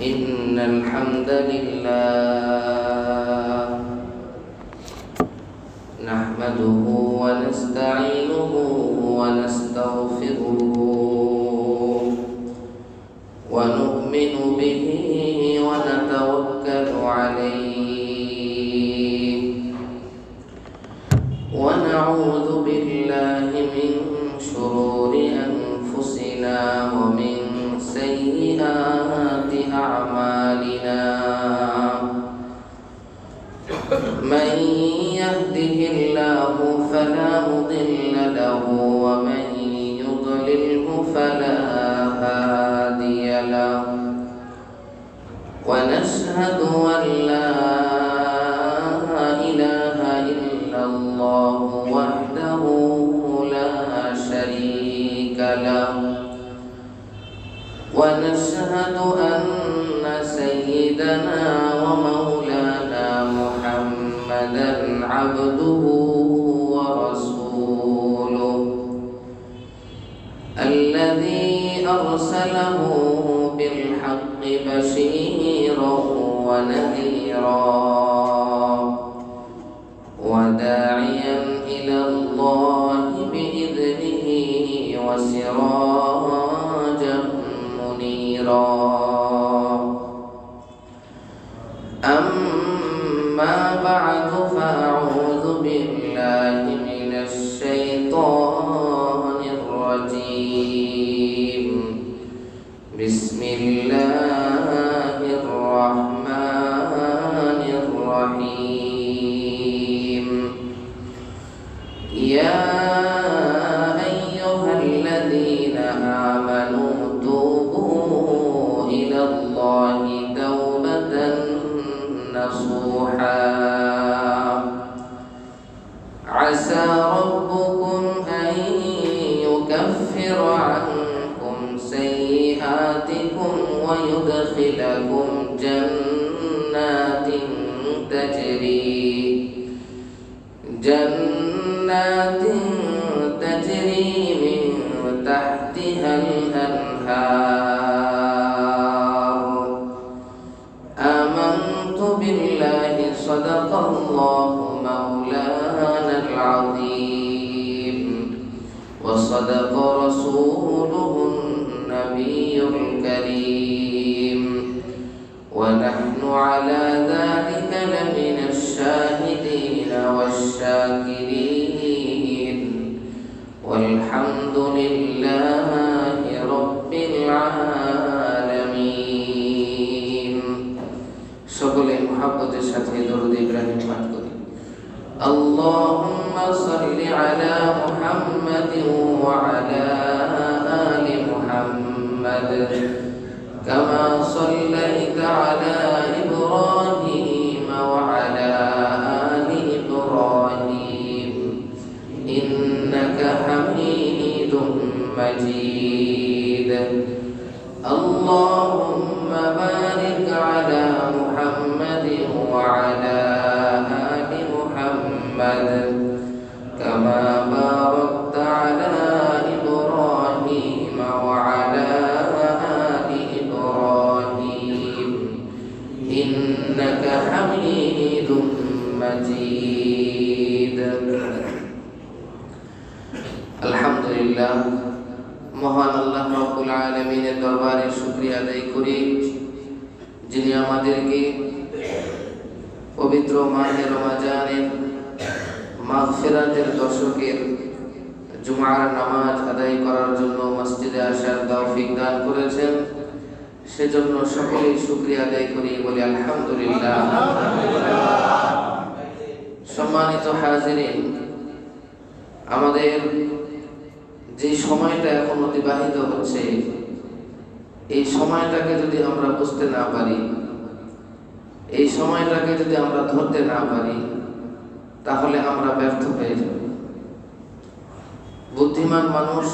إن الحمد لله نحمده ونستعينه ونستغفره ونؤمن به ونتوكل عليه ونعوذ بالله من شرور أنفسنا ومن سيئات أعمالنا من يهده الله فلا مضل له ومن يضلله فلا هادي له ونشهد أن لا إله إلا الله وحده لا شريك له ونشهد أن سيدنا ومولانا محمدا عبده ورسوله الذي أرسله بالحق بشيرا ونذيرا وداعيا إلى الله بإذنه وسراجا منيرا أما بعد فأعوذ بالله من الشيطان الرجيم بسم الله الرحمن الرحيم يا أيها الذين آمنوا توبوا إلى الله توبة نصوحا عسى ربكم أن يكفر عنكم سيئاتكم ويدخلكم جنات تجري من تحتها الأنهار آمنت بالله صدق الله مولانا العظيم وصدق رسوله النبي الكريم ونحن على ذلك لمن الشاهدين والشاكرين والحمد لله رب العالمين সকলে মুহাব্বতের সাথে দরুদ ইব্রাহিম পাঠ করি اللهم صل على محمد وعلى آل محمد كما صليت على إبراهيم وعلى آل إبراهيم إنك حميد مجيد اللهم بارك على محمد وعلى آل محمد كما باركت على إبراهيم وعلى آل إبراهيم إنك حميد مجيد الحمد لله মহান আল্লাহ রাব্বুল আলামিনের দরবারে শুকরিয়া আদায় করি যিনি আমাদেরকে পবিত্র মাহে রমজানের মাগফিরাতের দশকের জুমার নামাজ আদায় করার জন্য মসজিদে আসার তৌফিক দান করেছেন সেজন্য সকলেই শুকরিয়া আদায় করি বলি আলহামদুলিল্লাহ। সম্মানিত হাজিরিন, আমাদের যে সময়টা এখন অতিবাহিত হচ্ছে এই সময়টাকে যদি আমরা বুঝতে না পারি, এই সময়টাকে যদি আমরা ধরতে না পারি তাহলে আমরা ব্যর্থ হয়ে যাব। বুদ্ধিমান মানুষ,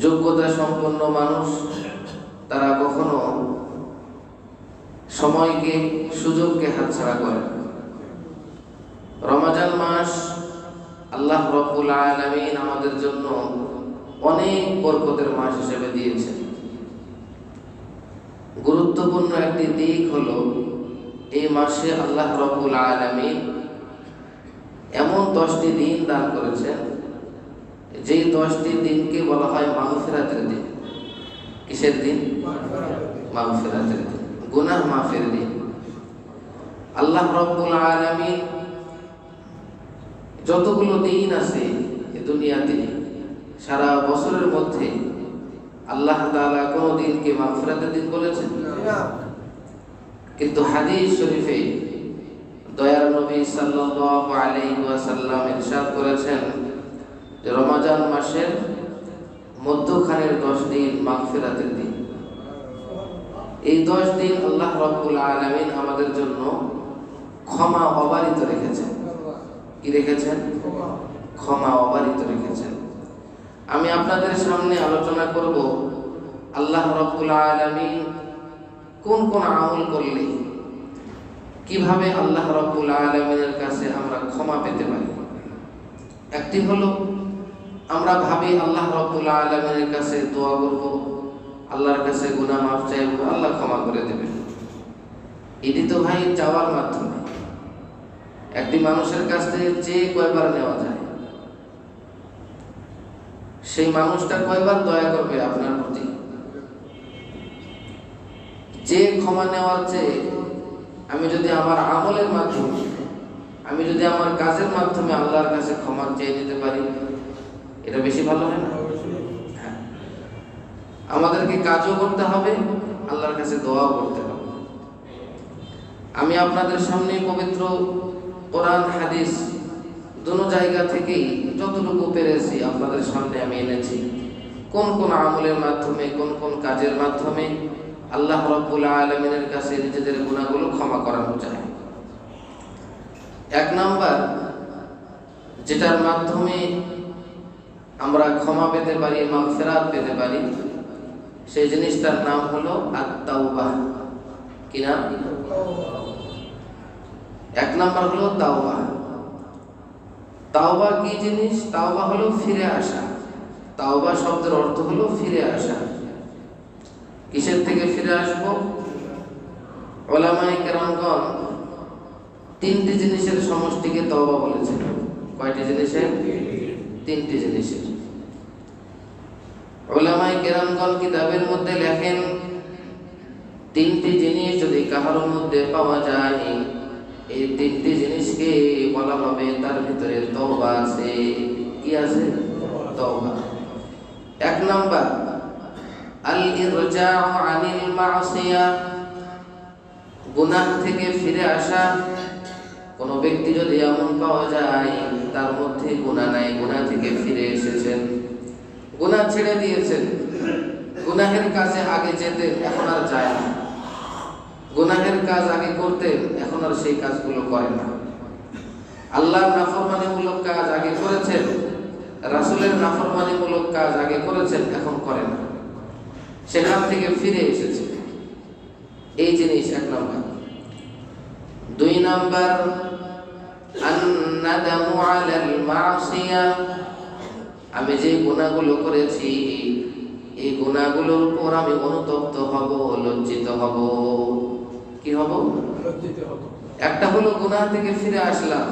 যোগ্যতা সম্পন্ন মানুষ তারা কখনো সময়কে সুযোগকে হাতছাড়া করে। রমজান মাস আল্লাহ রাব্বুল আলামিন আমাদের জন্য অনেক বরকতের মাস হিসেবে দিয়েছেন। গুরুত্বপূর্ণ একটি দিক হলো এই মাসে আল্লাহ রাব্বুল আলামিন এমন 10টি দিন দান করেছেন, যেই 10টি দিনকে বলা হয় মাগফিরাতের দিন। কিসের দিন? মাগফিরাতের দিন, গুনাহ মাফের দিন। আল্লাহ রাব্বুল আলামিন যতগুলো দিন আছে এই দুনিয়াতে, সারা বছরের মধ্যে আল্লাহ তাআলা কোন দিনকে মাগফিরাতের দিন বলেছেন? কিন্তু হাদিস শরীফে দয়ার নবী সাল্লাল্লাহু আলাইহি ওয়াসাল্লাম ইরশাদ করেছেন যে রমজান মাসের মধ্যখানের 10 দিন মাগফিরাতের দিন। এই 10 দিন আল্লাহ রাব্বুল আলামিন আমাদের জন্য ক্ষমা অবারিত রেখেছেন। কি রেখেছেন? ক্ষমা অবারিত রেখেছেন। আমি আপনাদের সামনে আলোচনা করব আল্লাহ রাব্বুল আলামিন কোন কোন আমল করলে কিভাবে আল্লাহ রাব্বুল আলামিনের কাছে আমরা ক্ষমা পেতে পারি। একটি হলো আমরা ভাবি আল্লাহ রাব্বুল আলামিনের কাছে দোয়া করব, আল্লাহর কাছে গুনাহ মাফ চাইব, আল্লাহ ক্ষমা করে দেবেন। এটি তো ভাই চাওয়ার মাধ্যমে। একটি মানুষের কাছ থেকে যে কয়বার নেওয়া যায়, সেই মানুষটা কয়বার দয়া করবে আপনার প্রতি। যে ক্ষমা নেওয়ার চেয়ে আমি যদি আমার আমলের মাধ্যমে, আমি যদি আমার কাজের মাধ্যমে আল্লাহর কাছে ক্ষমা চেয়ে নিতে পারি, এটা বেশি ভালো হয় না? হ্যাঁ, আমাদেরকে কাজও করতে হবে, আল্লাহর কাছে দোয়াও করতে হবে। আমি আপনাদের সামনে পবিত্র কোরআন হাদিস দুটো জায়গা থেকেই যতটুকু পেরেছি আপনাদের সামনে আমি এনেছি। কোন কোন আমলের মাধ্যমে, কোন কোন কাজের মাধ্যমে আল্লাহ রাব্বুল আলামিনের কাছে নিজেদের গুনাহগুলো ক্ষমা করানো যায়। 1 নাম্বার যেটার মাধ্যমে আমরা ক্ষমা পেতে পারি, মাগফিরাত পেতে পারি, সেই জিনিসটার নাম হলো আত-তাওবাহ। কি নাম? 1 নাম্বার হলো তাওবা। তাওবা কি জিনিস? তাওবা হলো ফিরে আসা। তাওবা শব্দের অর্থ হলো ফিরে আসা। কিসের থেকে ফিরে আসব? উলামায়ে কেরামগণ 3টি জিনিসের সমষ্টিকে তওবা বলেছেন। কয়টি জিনিসের? 3টি জিনিসের। উলামায়ে কেরামগণ কিতাবের মধ্যে লেখেন 3টি জিনিস যদি কারোর মধ্যে পাওয়া যায়, এই 3টি জিনিসকে বলা হবে তার ভিতরে তওবা আছে। কি আছে? তওবা। 1 নাম্বার আল-ইরজাউ আনিল মাসিয়া, গুনাহ থেকে ফিরে আসা। কোন ব্যক্তি যদি এমন পাওয়া যায় তার মধ্যে গুনাহ নাই, গুনাহ থেকে ফিরে এসেছেন, গুনাহ ছেড়ে দিয়েছেন, গুনাহের কাছে আগে যেতেন এখন আর যায় না, গুনাহের কাজ আগে করতেন এখন আর সেই কাজগুলো করেন না, আল্লাহর নাফরমানিমূলক কাজ আগে করেছেন, রাসূলের নাফরমানিমূলক কাজ আগে করেছেন এখন করেন না, সেখান থেকে ফিরে এসেছে। এই জিনিস 1 নাম্বার। 2 নাম্বার আন-নাদামু আলাল মাসিয়া, আমি যে গুনাহগুলো করেছি এই গুনাহগুলোর উপর আমি অনুতপ্ত হব, লজ্জিত হব। কি হব? লজ্জিত হব। একটা হলো গুনাহ থেকে ফিরে আসলাম,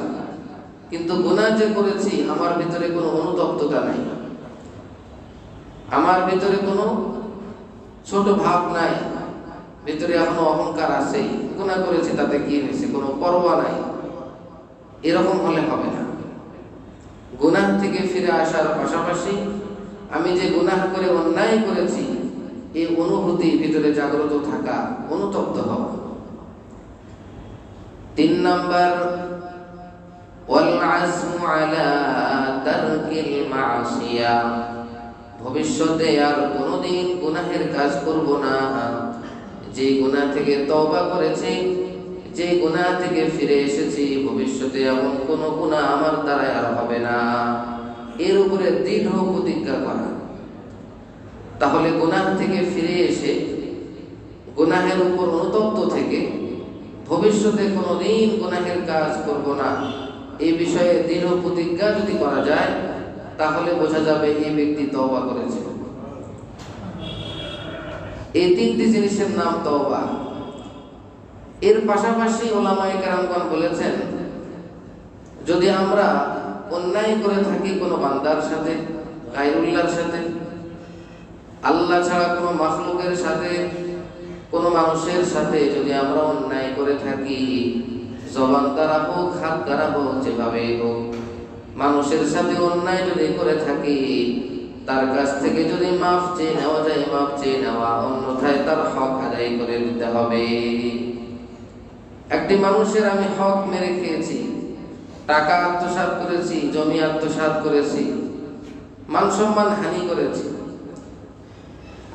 কিন্তু গুনাহ যে করেছি আমার ভিতরে কোনো অনুতপ্ততা নাই, আমার ভিতরে কোনো ছোট ভাব নাই, ভিতরে এখনো অহংকার আছে, গুনাহ করেছি তাতে কি হয়েছে, কোনো পরোয়া নাই। এরকম হলে হবে না। গুনাহ থেকে ফিরে আসার পাশাপাশি আমি যে গুনাহ করে অন্যায় করেছি এই অনুভূতি ভিতরে জাগ্রত থাকা, অনুতপ্ত হওয়া। 3 নাম্বার ওয়াল আযমু আলা তারকিল মাসিয়া, ভবিষ্যতে আর কোনোদিন গুনাহের কাজ করব না। যে গুনাহ থেকে তওবা করেছি, যে গুনাহ থেকে ফিরে এসেছি, ভবিষ্যতে এমন কোনো গুনাহ আমার দ্বারা আর হবে না, এর উপরে দৃঢ় প্রতিজ্ঞা করা। তাহলে গুনাহ থেকে ফিরে এসে গুনাহের উপর অনুতপ্ত থেকে ভবিষ্যতে কোনোদিন গুনাহের কাজ করব না, এই বিষয়ে দৃঢ় প্রতিজ্ঞা যদি করা যায় তাহলে বোঝা যাবে এই ব্যক্তি তওবা করেছে। এই তিনটি জিনিসের নাম তওবা। এর পাশাপাশি উলামায়ে কেরামগণ বলেছেন, যদি আমরা অন্যায় করে থাকি কোনো বান্দার সাথে, গায়রুল্লাহর সাথে, আল্লাহ ছাড়া কোনো মাখলুকের সাথে, কোনো মানুষের সাথে যদি আমরা অন্যায় করে থাকি, জবান দ্বারা হোক, হাত দ্বারা হোক, যেভাবে হোক, মানুষের সাথে অন্যায় যদি করে থাকি, তার কাছ থেকে যদি মাফ চেয়ে নেওয়া যায়, মাফ চেয়ে নেওয়া, অন্যথায় তার হক আদায় করে দিতে হবে। একটি মানুষের আমি হক মেরে খেয়েছি, টাকা আত্মসাৎ করেছি, জমি আত্মসাৎ করেছি, মান সম্মান হানি করেছি।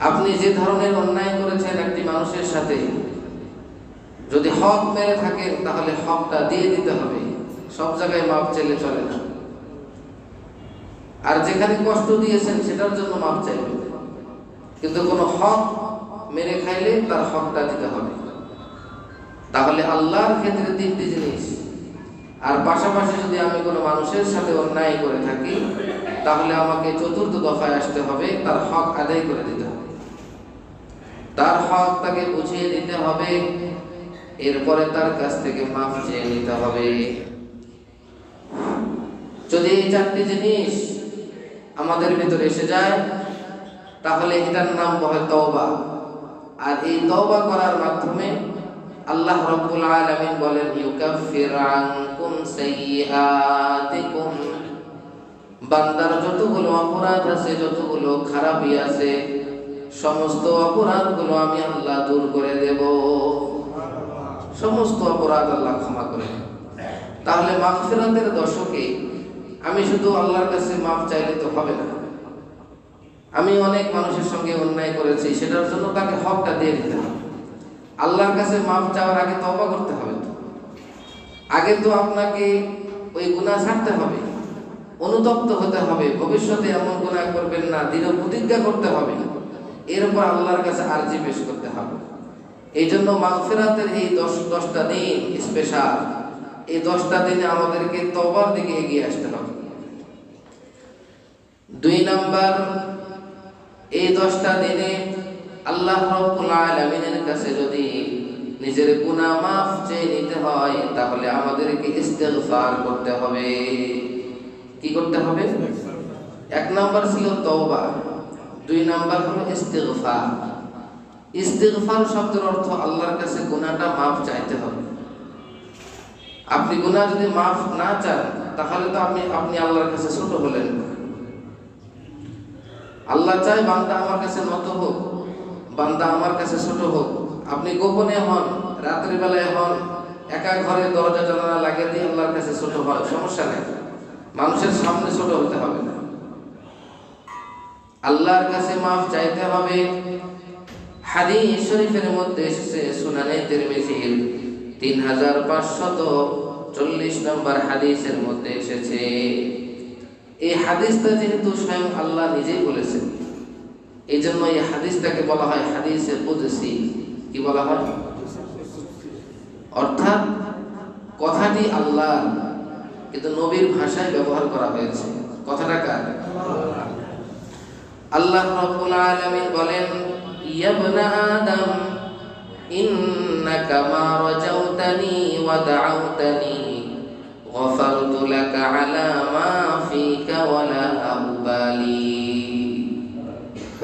আপনি যে ধরনের অন্যায় করেছেন একটি মানুষের সাথে, যদি হক মেরে থাকেন তাহলে হকটা দিয়ে দিতে হবে। সব জায়গায় মাপ চাইলে চলে না। আর যেখানে কষ্ট দিয়েছেন সেটার জন্য মাপ চাইবেন, কিন্তু কোনো হক মেরে খাইলে তার হকটা দিতে হবে। তাহলে আল্লাহর ক্ষেত্রে তিনটি জিনিস। আর পাশাপাশি যদি আমি কোনো মানুষের সাথে অন্যায় করে থাকি, তাহলে আমাকে চতুর্থ দফায় আসতে হবে, তার হক আদায় করে দিতে হবে, তার হক তাকে বুঝিয়ে দিতে হবে, এরপরে তার কাছ থেকে মাফ চেয়ে নিতে হবে। যদি এই চারটি জিনিস আমাদের ভিতরে এসে যায়, তাহলে এটার নাম হয় তওবা। আর এই তওবা করার মাধ্যমে আল্লাহ রাব্বুল আলামিন বলেন, ইউকাফির আনকুম সাইয়্যাতিকুম, বান্দার যতগুলো অপরাধ আছে, যতগুলো খারাপি আছে, সমস্ত অপরাধগুলো আমি আল্লাহ দূর করে দেব। সমস্ত অপরাধ আল্লাহ ক্ষমা করে। তাহলে মাগফিরাতের দশকে আমি শুধু আল্লাহর কাছে মাফ চাইলে তো হবে না। আমি অনেক মানুষের সঙ্গে অন্যায় করেছি, সেটার জন্য তাকে হকটা দিয়ে দিতে হবে। আল্লাহর কাছে মাফ চাওয়ার আগে তওবা করতে হবে। আগে তো আপনাকে ওই গুনাহ ছাড়তে হবে, অনুতপ্ত হতে হবে, ভবিষ্যতে এমন গুনাহ করবেন না, দৃঢ় প্রতিজ্ঞা করতে হবে, এরপর আল্লাহর কাছে আরজি পেশ করতে হবে। এই জন্য মাগফিরাতের এই 10টা দিন স্পেশাল। এই 10টা দিনে আমাদেরকে তওবার দিকে এগিয়ে আসতে হবে। 2 নাম্বার, এই 10টা দিনে আল্লাহ রাব্বুল আলামিনের কাছে যদি নিজের গুনাহ মাফ চেয়ে নিতে হয়, তাহলে আমাদেরকে ইস্তিগফার করতে হবে। কি করতে হবে? 1 নাম্বার ছিল তওবা, 2 নাম্বার হলো ইস্তিগফার। ইস্তিগফার শব্দের অর্থ আল্লাহর কাছে গুনাহটা মাফ চাইতে হবে। আপনি গুনাহ যদি মাফ না চান, তাহলে তো আপনি আল্লাহর কাছে ছোট হলেন। আল্লাহ চায় বান্দা আমার কাছে নত হোক, বান্দা আমার কাছে ছোট হোক। আপনি গোপনে হন, রাতের বেলায় হন, একা ঘরে দরজা জানালা লাগিয়ে দিয়ে আল্লাহর কাছে ছোট হয়, সমস্যা নেই। মানুষের সামনে ছোট হতে হবে না, আল্লাহর কাছে মাফ চাইতে হবে। হাদিস শরীফের মধ্যে এসেছে, সুনানে তিরমিজির 3540 নম্বর হাদিসের মধ্যে এসেছে। এই হাদিসটা যেহেতু স্বয়ং আল্লাহ নিজেই বলেছেন, এই জন্য এই হাদিসটাকে বলা হয় হাদিসে কুদসি। কি বলা হয়? অর্থাৎ কথাটি আল্লাহ, কিন্তু নবীর ভাষায় ব্যবহার করা হয়েছে। কথাটা কার? আল্লাহ রাব্বুল আলামিন বলেন, ইয়া ইবনা আদম ইন্নাকা মা রাজাউতানি ওয়া দাআউতানি গফারতু লাকা আলা মা ফিকা ওয়া লা উবালি।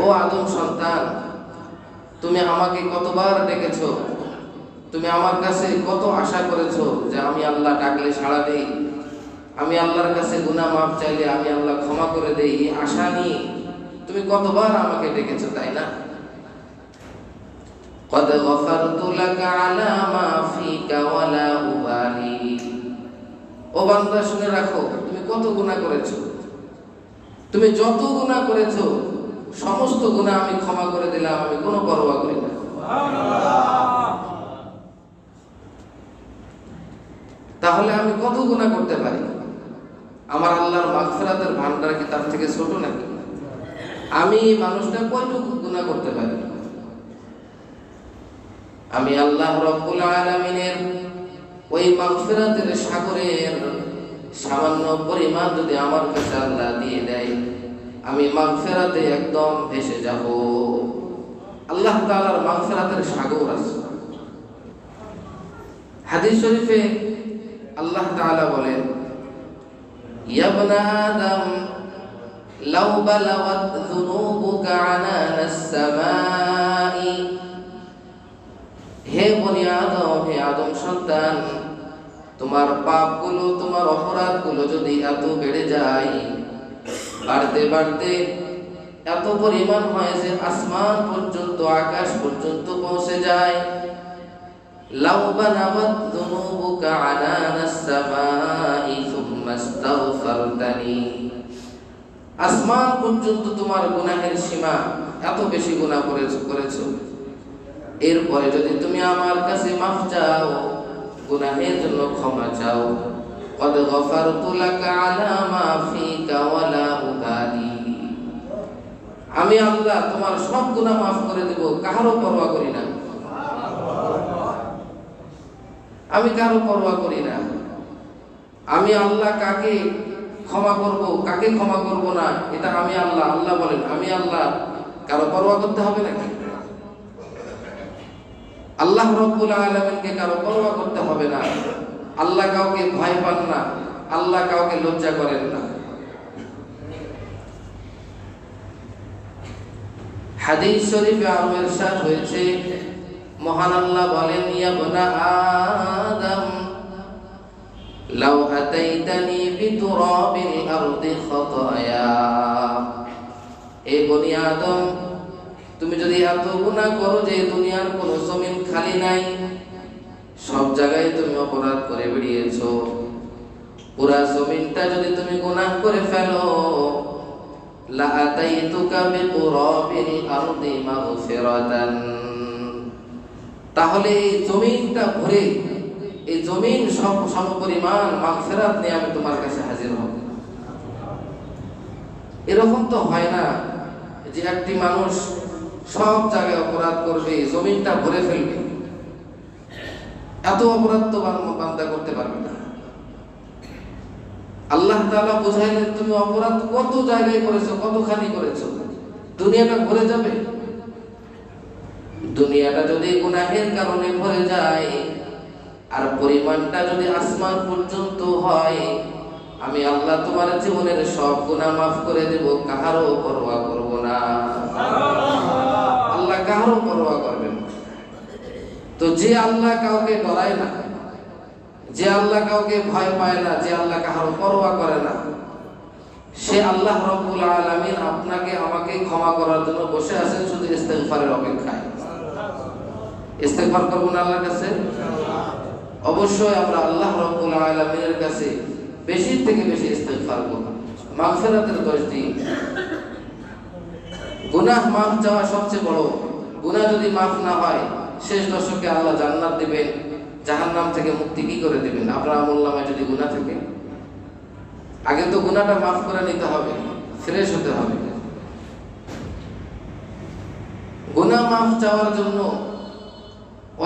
ও আদম সন্তান, তুমি আমাকে কতবার ডেকেছো, তুমি আমার কাছে কত আশা করেছো যে আমি আল্লাহ ডাকলে সাড়া দেই, আমি আল্লাহর কাছে গুনাহ মাফ চাইলে আমি আল্লাহ ক্ষমা করে দেই, এই আশা নিয়ে তুমি কতবার আমাকে ডেকেছো, তাই না? কদ গফারতু লাকা আলা মা ফিকা ওয়া লা উবালি। ও বান্দা শুনে রাখো, তুমি কত গুনাহ করেছো, তুমি যত গুনাহ করেছো সমস্ত গুনাহ আমি ক্ষমা করে দিলাম, আমি কোনো পরোয়া করি না। তাহলে আমি কত গুনাহ করতে পারি? আমার আল্লাহর মাগফিরাতের ভান্ডার কি তার থেকে ছোট নাকি? আমি মানুষটা কতটুকু গুনাহ করতে পারি? আমি আল্লাহ রাব্বুল আলামিনের ওই মাগফিরাতের সাগরের সামান্য পরিমাণ যদি আমার কাছে আল্লাহ দিয়ে দেয়, আমি মাগফিরাতে একদম ভেসে যাব। আল্লাহ তাআলার মাগফিরাতের সাগর আছে। হাদিস শরীফে আল্লাহ তাআলা বলেন, ইয়া ইবনা আদম লাউ বালাগাত যুনুবুকা আনানাস সামাই, হে বনি আদম, হে আদম সন্তান, তোমার পাপগুলো, তোমার অপরাধগুলো যদি এত বেড়ে যায়, বাড়তে বাড়তে এত পরিমাণ হয় যে আসমান পর্যন্ত, আকাশ পর্যন্ত পৌঁছে যায়, লাউ বালাগাত যুনুবুকা আনানাস সামাই সুম্মা ইস্তাগফারতানি, আসমান পর্যন্ত তোমার গুনাহের সীমা, এত বেশি গুনাহ করেছো, এরপরে যদি তুমি আমার কাছে মাফ চাও, গুনাহের জন্য ক্ষমা চাও, কদ গফারতু লাকা আলা মা ফিকা ওয়ালা উবালি, আমি আল্লাহ তোমার সব গুনাহ মাফ করে দেব, কারো পরোয়া করি না। আমি কারো পরোয়া করি না। আমি আল্লাহ কাকে ক্ষমা করব, কাকে ক্ষমা করব না, এটা আমি আল্লাহ। আল্লাহ বলেন, আমি আল্লাহ, কারো পরোয়া করতে হবে নাকি? আল্লাহ রাব্বুল আলামিনকে কারো পরোয়া করতে হবে না। আল্লাহ কাউকে ভয় পান না, আল্লাহ কাউকে লজ্জা করেন না। হাদিস শরীফে আরো ইরশাদ হয়েছে, মহান আল্লাহ বলেন, ইয়া ইবনা আদম লাউ আতাইতানি বিতুরাবিল আরদি খাতায়া, হে বনি আদম, তুমি যদি এত গুনাহ করো যে দুনিয়ার কোনো জমিন খালি নাই, সব জায়গায় তুমি অপরাধ করে বেরিয়েছো, পুরা জমিনটা যদি তুমি গুনাহ করে ফেলো, লা আতাইতুকা বিতুরাবিল আরদি মাগফিরাতান, তাহলে এই জমিনটা ভরে, এই জমিন সব সমপরিমাণ মাগফিরাত নিয়ে আমি তোমার কাছে হাজির হব। এরকম তো হয় না যে একটি মানুষ সব জায়গায় অপরাধ করবে, জমিনটা ভরে ফেলবে। এত অপরাধ তো বান্দা করতে পারবে না। আল্লাহ তাআলা বুঝাইলেন, তুমি অপরাধ কত জায়গায় করেছো, কতখানি করেছো, দুনিয়াটা ভরে যাবে। দুনিয়াটা যদি গুনাহের কারণে ভরে যায়, আর পরিমাণটা যদি আসমান পর্যন্ত হয়, আমি আল্লাহ তোমার জীবনের সব গুনাহ মাফ করে দেব, কাহারও পরোয়া করব না। আল্লাহ কাহারও পরোয়া করবেন না। তো যে আল্লাহ কাউকে ডরায় না, যে আল্লাহ কাউকে ভয় পায় না, যে আল্লাহ কাহারও পরোয়া করে না, সে আল্লাহ রাব্বুল আলামিন আপনাকে আমাকে ক্ষমা করার জন্য বসে আছেন শুধু ইস্তেগফারের অপেক্ষায়। ইস্তেগফার করব না আল্লাহর কাছে? অবশ্যই আমরা আল্লাহ রাব্বুল আলামিনের কাছে বেশি থেকে বেশি ইস্তেগফার করব। মাগফিরাতের 10 দিন, গুনাহ মাফ চাওয়া সবচেয়ে বড়। গুনাহ যদি মাফ না হয়, শেষ দশকে আল্লাহ জান্নাত দিবেন, জাহান্নাম থেকে মুক্তি কি করে দিবেন? আপনার আমলনামায় যদি গুনাহ থাকে, আগে তো গুনাহটা মাফ করে নিতে হবে, ফ্রেশ হতে হবে। গুনাহ মাফ চাওয়ার জন্য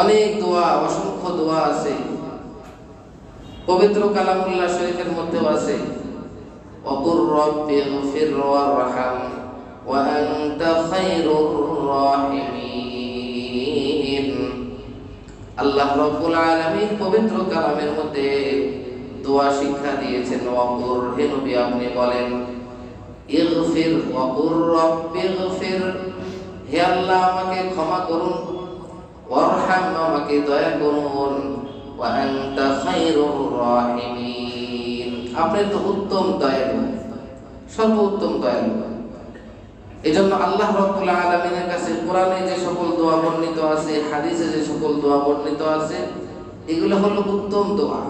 অনেক দোয়া, অসংখ্য দোয়া আছে। পবিত্র কালামুল্লাহ শরীফের মধ্যেও আছে, ওয়াকুর রব্বিগফির ওয়ারহাম ওয়া আনতা খায়রুর রাহিমিন। আল্লাহ রাব্বুল আলামিন পবিত্র কালামের মধ্যে দোয়া শিক্ষা দিয়েছেন। ওয়াকুর, হে নবী আপনি বলেন, ইগফির, ওয়াকুর রব্বিগফির, হে আল্লাহ আমাকে ক্ষমা করুন, ওয়ারহাম, আমাকে দয়া করুন, ওয়া আনতা খায়রুর রাহিমিন, আপনি তো উত্তম দয়ালু, সর্বোত্তম দয়ালু। এজন্য আল্লাহ রাব্বুল আলামিনের কাছে কোরআনে যে সকল দোয়া বর্ণিত আছে, হাদিসে যে সকল দোয়া বর্ণিত আছে, এগুলো হলো উত্তম দোয়া,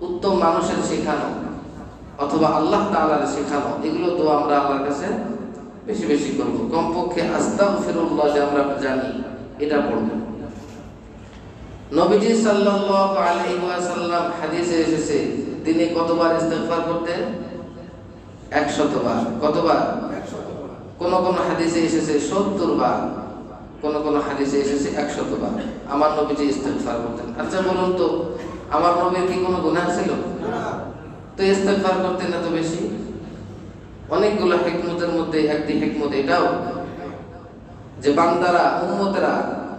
উত্তম মানুষের শেখানো অথবা আল্লাহ তাআলার শেখানো। এগুলো দোয়া আমরা আল্লাহর কাছে বেশি বেশি করব। কমপক্ষে আস্তাগফিরুল্লাহ যে আমরা জানি, এটা পড়ব। নবীজি সাল্লাল্লাহু আলাইহি ওয়াসাল্লাম হাদিসে এসেছে, তিনি কতবার ইস্তেগফার করতেন? 100 বার। কতবার? 100 বার। কোন কোন হাদিসে এসেছে 70 বার, কোন কোন হাদিসে এসেছে 100 বার আমার নবীজি ইস্তেগফার করতেন। আচ্ছা বলুন তো, আমার নবীর কি কোনো গুনাহ ছিল? না। তো ইস্তেগফার করতেন এত বেশি? অনেকগুলো হিকমতের মধ্যে একটি হিকমত এটাও যে বান্দারা উম্মতেরা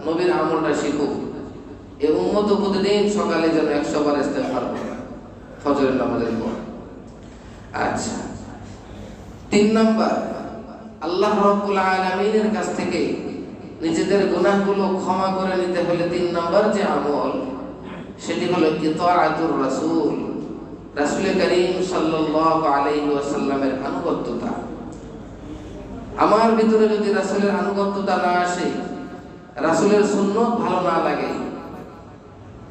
নবীর আমলটা শিখুক। এই উম্মত প্রতিদিন সকালে যেন 100 বার ইস্তেগফার করে ফজরের নামাজের পর। আচ্ছা, 3 নাম্বার, আল্লাহ রাব্বুল আলামিনের কাছ থেকে নিজেদের গুনাহগুলো ক্ষমা করে নিতে হলে 3 নাম্বার যে আমল, সেটি হলো ইতাআতুর রাসূল, রাসূল করিম সাল্লাল্লাহু আলাইহি ওয়াসাল্লামের আনুগত্যতা। আমার ভিতরে যদি রাসূলের আনুগত্যতা না আসে, রাসূলের সুন্নাত ভালো না লাগে,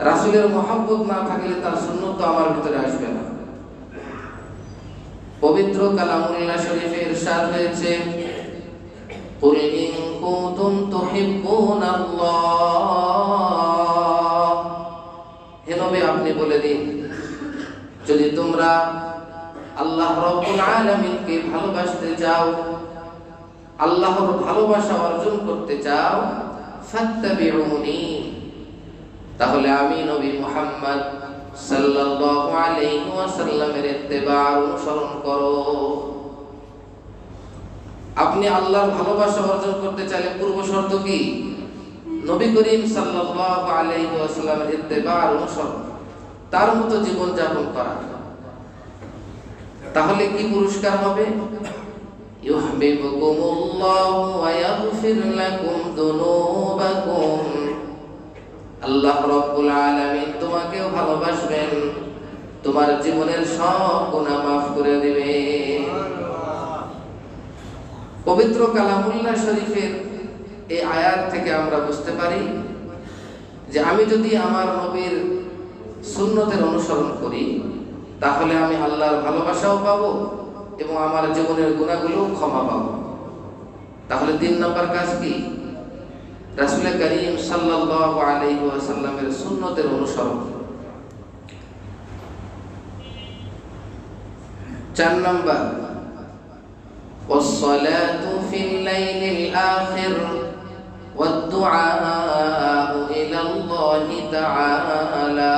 রাসূলের মহব্বত না থাকলে তার সুন্নাত তো আমার ভিতরে আসবে না। পবিত্র কালামুল্লাহ শরীফে ইরশাদ হয়েছে, কুল ইন কুনতুম তুহিব্বুনাল্লাহ, হে নবী আপনি বলে দিন, যদি তোমরা আল্লাহ রাব্বুল আলামিনকে ভালোবাসতে চাও, আল্লাহর ভালোবাসা অর্জন করতে চাও, ফাত্তাবিউনি, তাহলে আমি নবী মুহাম্মদ সাল্লাল্লাহু আলাইহি ওয়াসাল্লামের ইত্তেবা অনুসরণ করো। আপনি আল্লাহর ভালোবাসা অর্জন করতে চাইলে পূর্ব শর্ত কি? নবী করিম সাল্লাল্লাহু আলাইহি ওয়াসাল্লামের ইত্তেবা অনুসরণ, তার মতো জীবন যাপন করা। তাহলে কি পুরস্কার হবে? ইউহিব্বুকুমুল্লাহু ওয়া ইয়াগফির লাকুম যুনুবাকুম, আল্লাহ রাব্বুল আলামিন তোমাকেও ভালোবাসবেন, তোমার জীবনের সব গুনাহ মাফ করে দিবেন। পবিত্র কালামুল্লাহ শরীফের এই আয়াত থেকে আমরা বুঝতে পারি যে আমি যদি আমার নবীর সুন্নতের অনুসরণ করি, তাহলে আমি আল্লাহর ভালোবাসাও পাবো এবং আমার জীবনের গুনাহগুলো ক্ষমা পাবো। তাহলে 3 নম্বর কাজ কি? রাসূল করিম সাল্লাল্লাহু আলাইহি ওয়াসাল্লামের সুন্নতের অনুসরণ। 4 নম্বর, والصلاة في الليل الآخر والدعاء إلى الله تعالى,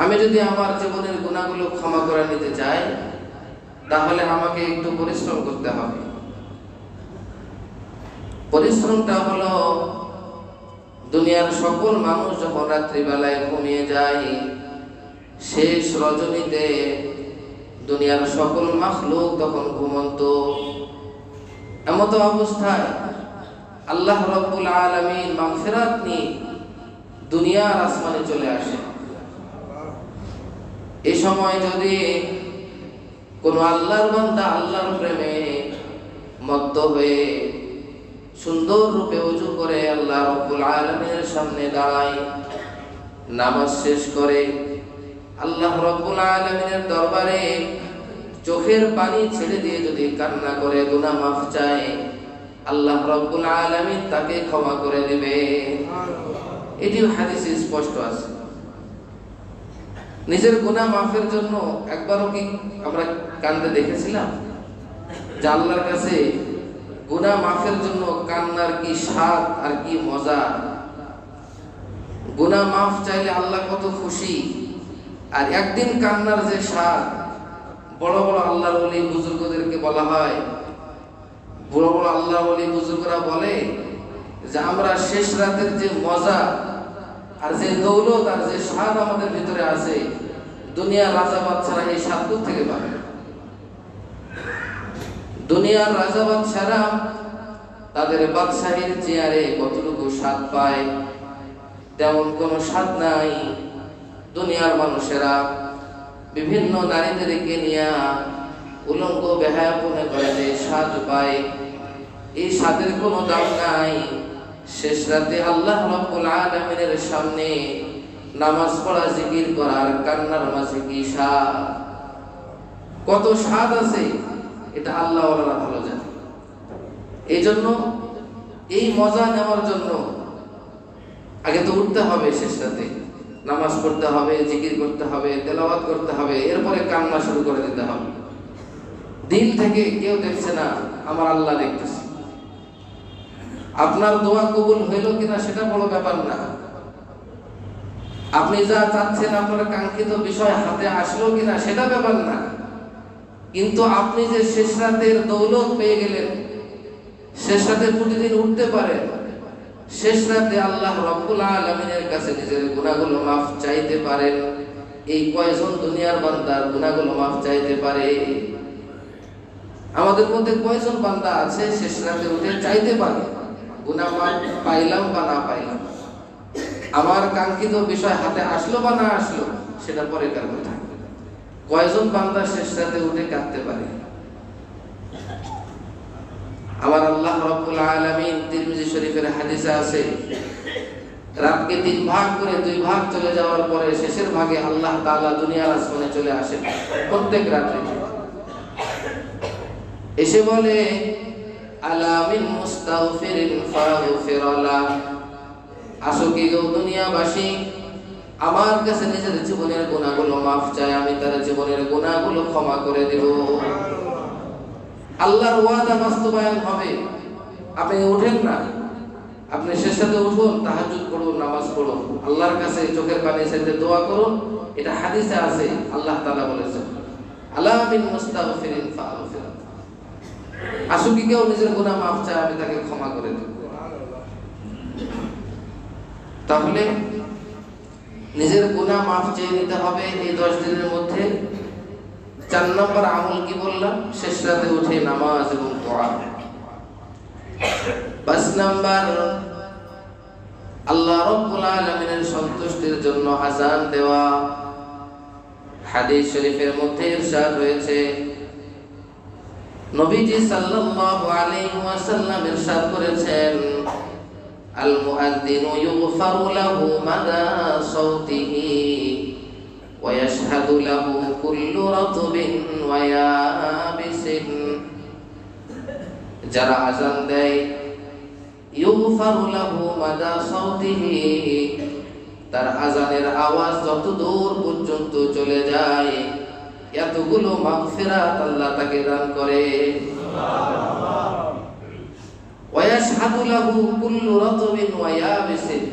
আমি যদি আমার জীবনের গুনাহগুলো ক্ষমা করে নিতে চাই, তাহলে আমাকে একটু পরিশ্রম করতে হবে। পরিশ্রমটা হলো, দুনিয়ার সকল মানুষ যখন রাত্রিবেলায় ঘুমিয়ে যায়, শেষ রজনীতে দুনিয়ার সকল মাখলুক তখন ঘুমন্ত। এমত অবস্থায় আল্লাহ রাব্বুল আলামিন মাগফিরাত নিয়ে দুনিয়ার আসমানে চলে আসে। এই সময় যদি কোন আল্লাহর বান্দা আল্লাহর প্রেমে মত্ত হয়ে সুন্দর রূপে ওযু করে আল্লাহ রাব্বুল আলামিনের সামনে দাঁড়ায়, নামাজ শেষ করে আল্লাহ রাব্বুল আলামিনের দরবারে চোখের পানি ছেড়ে দিয়ে যদি কান্না করে গুনাহ মাফ চায়, আল্লাহ রাব্বুল আলামিন তাকে ক্ষমা করে দেবে। এটি হাদিসে স্পষ্ট আছে। নিজের গুনাহ মাফের জন্য একবারও কি আমরা কান্দে দেখেছিলাম? যে আল্লাহর কাছে গুনাহ মাফের জন্য কান্নার কি স্বাদ আর কি মজা! গুনাহ মাফ চাইলে আল্লাহ কত খুশি, আর একদিন কান্নার যে স্বাদ! বড় বড় আল্লাহর ওলি বুজুর্গদেরকে বলা হয়, বড় বড় আল্লাহর ওলি বুজুর্গরা বলে যে আমরা শেষ রাতের যে মজা আর যে দৌলত আর যে স্বাদ আমাদের ভিতরে আছে, দুনিয়ার রাজা বাদশারা এই স্বাদ থেকে পাবে। দুনিয়ার রাজা বাদশারা তাদের বাদশাহীর চেয়ারে কতটুকু স্বাদ পায়, তেমন কোনো স্বাদ নাই। দুনিয়ার মানুষেরা বিভিন্ন নারীদেরকে নিয়ে উলঙ্গ বেহায়াপনে করে যে স্বাদ পায়, এই স্বাদের কোনো দাম নাই। শেষ রাতে আল্লাহ রাব্বুল আলামিনের সামনে নামাজ পড়া, জিকির করার কান্নার মাঝে কি স্বাদ, কত স্বাদ আছে, এটা আল্লাহ ওয়ালারা ভালো জানে। এই জন্য এই মজা নেওয়ার জন্য আগে তো উঠতে হবে, শেষ রাতে নামাজ পড়তে হবে, জিকির করতে হবে, তেলাওয়াত করতে হবে, এরপরে কান্না শুরু করে দিতে হবে। দিল থেকে কেউ দেখছে না, আমার আল্লাহ দেখতেছে। আপনার দোয়া কবুল হইল কিনা সেটা বড় ব্যাপার না, আপনি যা চাচ্ছেন আপনার কাঙ্ক্ষিত বিষয় হাতে আসলো কিনা সেটা ব্যাপার না, কিন্তু আপনি যে শেষ রাতের দৌলত পেয়ে গেলেন, শেষ রাতে প্রতিদিন উঠতে পারেন, শেষ রাতে আল্লাহ রাব্বুল আলামিনের কাছে নিজের গুনাহগুলো মাফ চাইতে পারেন। এই কয়জন দুনিয়ার বান্দার গুনাহগুলো মাফ চাইতে পারে? আমাদের মধ্যে কয়জন বান্দা আছে শেষ রাতে উঠে চাইতে পারে গুনাহ মাফ পাইলাম বা না পাইলাম, আমার কাঙ্ক্ষিত বিষয় হাতে আসলো বা না আসলো সেটা পরেকার কথা। কয়জন বান্দা শেষ রাতে উঠে কাঁদতে পারে? আমার আল্লাহ রাব্বুল আলামিন তিরমিজি শরীফের হাদিসে আছে, রাতকে 3 ভাগ করে 2 ভাগ চলে যাওয়ার পরে শেষের ভাগে আল্লাহ তাআলা দুনিয়ার আসমানে চলে আসেন প্রত্যেক রাতে। এসে বলে, আলা মিন মুস্তাগফিরিন ফাগফিরলা, আসো কি গো দুনিয়াবাসী, আমার কাছে নিজের জীবনের গুনাহগুলো মাফ চাই, আমি তার জীবনের গুনাহগুলো ক্ষমা করে দেব। আল্লাহর ওয়াদা বাস্তবায়ন হবে। আপনি ওঠেন না, আপনি শেষ রাতে উঠুন, তাহাজ্জুদ পড়ুন, নামাজ পড়ুন, আল্লাহর কাছে চোখের পানি ছেড়ে দোয়া করুন। এটা হাদিসে আছে, আল্লাহ তাআলা বলেছেন, আলা মিন মুস্তাগফিরিন ফাগফির, আসো কি কেউ নিজের গুনাহ মাফ চায়, আমি তাকে ক্ষমা করে দেব। তাহলে নিজের গুনাহ মাফ চেয়ে নিতে হবে এই 10 দিনের মধ্যে। 4 নম্বর আমল কি বললাম? শেষ রাতে উঠে নামাজ এবং দোয়া। 5 নাম্বার, আল্লাহ রাব্বুল আলামিনের সন্তুষ্টির জন্য আযান দেওয়া। হাদিস শরীফের মধ্যে ইরশাদ হয়েছে, নবীজি সাল্লাল্লাহু আলাইহি ওয়াসাল্লাম ইরশাদ করেছেন, আল মুআদ্দিনু ইউগফারু লাহু মাদা সাওতিহি ওয়া ইয়াশহাদু লাহু কুল্লু রাতবিন ওয়া ইয়াবিসিন। যারা আযান দেয়, ইউগফারু লাহু মাদা সাওতিহি, তার আযানের আওয়াজ যত দূর পর্যন্ত চলে যায় এতগুলো মাগফিরাত আল্লাহ তাকে দান করে। ওয়া ইয়াশহাদু লাহু কুল্লু রাতবিন ওয়া ইয়াবিসিন,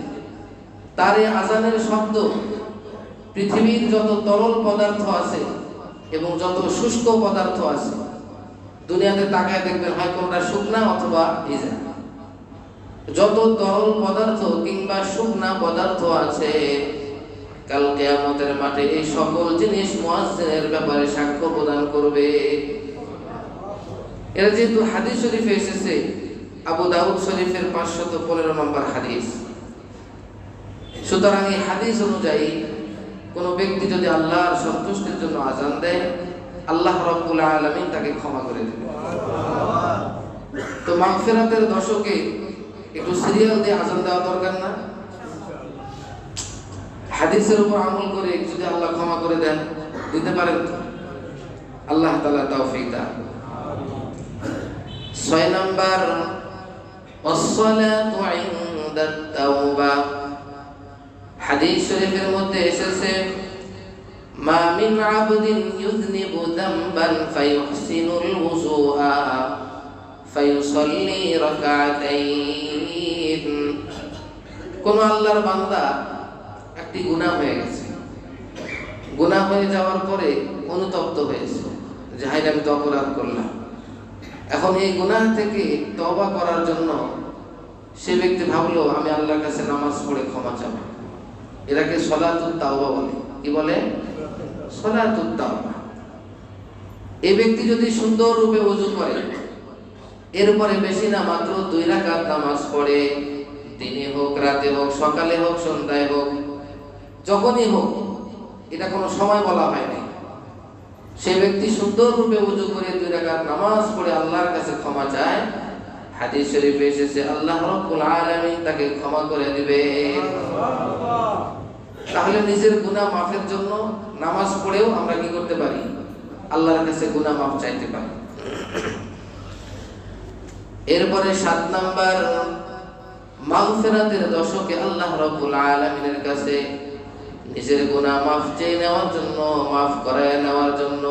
তার এই আযানের শব্দ পৃথিবীর যত তরল পদার্থ আছে এবং যত শুষ্ক পদার্থ আছে, দুনিয়াতে তাকায় দেখবেন হয় কোনটা শুকনা অথবা ভিজা। যত তরল পদার্থ কিংবা শুকনা পদার্থ আছে, কাল কিয়ামতের মাঠে এই সকল জিনিস মুয়াজ্জিনের ব্যাপারে সাক্ষ্য প্রদান করবে। এর যেহেতু হাদিস শরীফে এসেছে, আবু দাউদ শরীফের 515 নম্বর হাদিস, সুতরাং এই হাদিস অনুযায়ী কোন ব্যক্তি যদি আল্লাহর সন্তুষ্টির জন্য আযান দেয়, আল্লাহ রাব্বুল আলামিন তাকে ক্ষমা করে দেবেন। তো মাগফিরাতের দশকে একটু সিরিয়াল দিয়ে আযান দেওয়া দরকার না? হাদিসের উপর আমল করে যদি আল্লাহ ক্ষমা করে দেন, দিতে পারেন তো? আল্লাহ তাআলা তৌফিক দান। 6 নাম্বার, ওয়াসসালাতু ইনদাত তাওবা। হাদিস শরীফের মধ্যে এসেছে, মা মিন আবদিন ইউযনিবু যামবান ফায়ুহসিনুল ওযুআ ফায়ুসাল্লি রাকাতাইন। কোন আল্লাহর বান্দা একটি গুনাহ হয়ে গেছে, গুনাহ হয়ে যাওয়ার পরে অনুতপ্ত হয়েছে যে হায় আমি তো অপরাধ করলাম। এখন এই গুনাহ থেকে তওবা করার জন্য সে ব্যক্তি ভাবলো আমি আল্লাহর কাছে নামাজ পড়ে ক্ষমা চাবো। এটাকে সলাতুত তাওবা বলে। কি বলে? সলাতুত তাওবা। এই ব্যক্তি যদি সুন্দর রূপে ওযু করে, এরপরে বেশি না মাত্র 2 রাকাত নামাজ পড়ে, দিনে হোক রাতে হোক সকালে হোক সন্ধ্যায় হোক যখনই হোক, এটা কোনো সময় বলা হয় না, সেই ব্যক্তি সুন্দর রূপে ওযু করে 2 রাকাত নামাজ পড়ে আল্লাহর কাছে ক্ষমা চায়, হাদিস শরীফে এসেছে আল্লাহ রাব্বুল আলামিন তাকে ক্ষমা করে দিবে। তাহলে নিজের গুনাহ মাফের জন্য নামাজ পড়েও আমরা কি করতে পারি? আল্লাহর কাছে গুনাহ মাফ চাইতে পারি। এরপরে 7 নাম্বার, মাগফিরাতের দশকে আল্লাহ রাব্বুল আলামিনের কাছে নিজের গুনাহ মাফ চেয়ে নেওয়ার জন্য, মাফ করায় নেওয়ার জন্য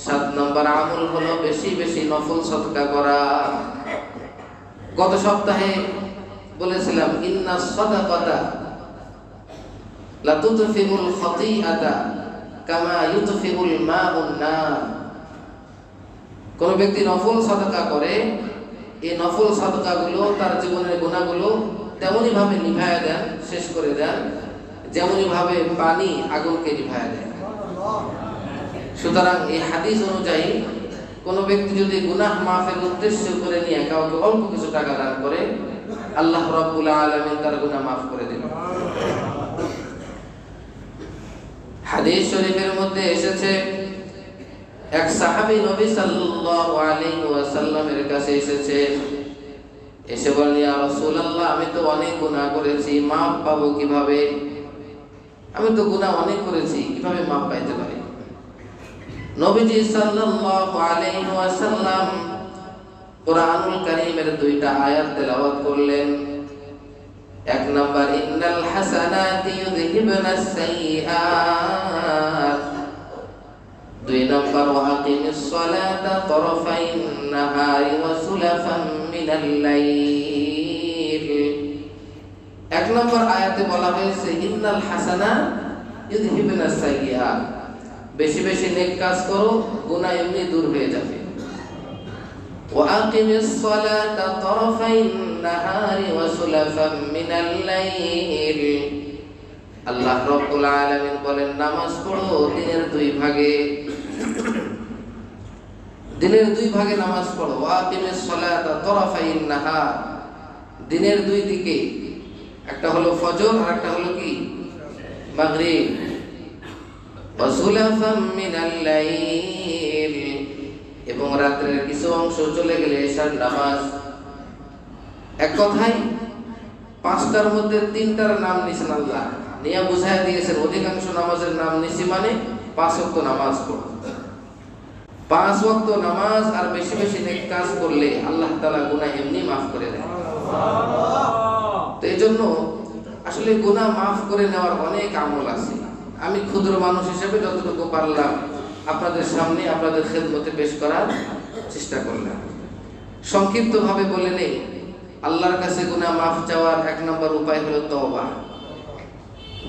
7 নাম্বার আমল হলো বেশি বেশি নফল সদকা করা। গত সপ্তাহে বলেছিলাম, ইন্নাস সাদাকাতা লা তুতফিউল খাতিআতা কামা ইউতফিউল মাউন নার। কোন ব্যক্তি নফল সাদাকা করে, এই নফল সাদকাগুলো তার জীবনের গুনাহগুলো তেমনই ভাবে নিভায়া দেন, শেষ করে দেন, যেমনই ভাবে পানি আগুনকে নিভায়া দেয়। সুতরাং এই হাদিস অনুযায়ী কোনো ব্যক্তি যদি গুনাহ মাফের উদ্দেশ্য করে নিয়ে কাউকে অল্প কিছু টাকা দান করে, আল্লাহ রাব্বুল আলামিন তার গুনাহ মাফ করে দেবেন। হাদিস শরীফের মধ্যে এসেছে, এক সাহাবী নবী সাল্লাল্লাহু আলাইহি ওয়াসাল্লামের কাছে এসে বলেন, ইয়া রাসূলুল্লাহ, আমি তো অনেক গুনাহ করেছি, মাফ পাবো কিভাবে? আমি তো গুনাহ অনেক করেছি, কিভাবে মাফ পাইতে পারি? নবীজি সাল্লাল্লাহু আলাইহি ওয়াসাল্লাম কুরআনুল কারীমের দুইটা আয়াত তেলাওয়াত করলেন। এক নাম্বার, ইন্নাল হাসানাতি ইউযহিবুনাস সাইয়্যাত। দুই নাম্বার, ওয়া আকিমিস সালাতা তারাফাইন নাহারি ওয়া সুলাফাম মিনাল লাইল। এক নম্বর আয়াতে বলা হয়েছে ইন্নাল হাসানা ইউযহিবুনাস সাইয়্যাত, বেশি বেশি নেক কাজ করো, গুনাহ এমনি দূর হয়ে যাবে। ওয়া আকিমিস সালাতা তারাফাইন নাহারি ওয়া সুলাফাম মিনাল লাইল। আল্লাহ রাব্বুল আলামিন বলেন, নামাজ পড়ো দিনের দুই ভাগে, দিনের দুই ভাগে নামাজ পড়ো। ওয়া আকিমিস সালাতা তারাফাইন নাহার, দিনের দুই দিকে, একটা হলো ফজর আর একটা হলো কি মাগরিব। ওয়া সুলাফাম মিনাল লাইল, এবং রাতের কিছু অংশ চলে গেলে এশার নামাজ। এক কথায় পাঁচটার মধ্যে তিনটার নাম নিছেন আল্লাহ, নিয়ে বুঝায় দিয়েছেন অধিকাংশ নামাজের নাম নিছি মানে 5 ওয়াক্ত নামাজ পড়ো। 5 ওয়াক্ত নামাজ আর বেশি বেশি নেক কাজ করলে আল্লাহ তাআলা গুনাহ এমনি মাফ করে দেন। তো এইজন্য আসলে গুনাহ মাফ করে নেওয়ার অনেক আমল আছে। আমি ক্ষুদ্র মানুষ হিসেবে যতটুকু পারলাম আপনাদের সামনে আপনাদের খেদমতে পেশ করার চেষ্টা করলাম। সংক্ষিপ্তভাবে বলে নেই, আল্লাহর কাছে গুনাহ মাফ চাওয়ার 1 নম্বর উপায় হলো তওবা,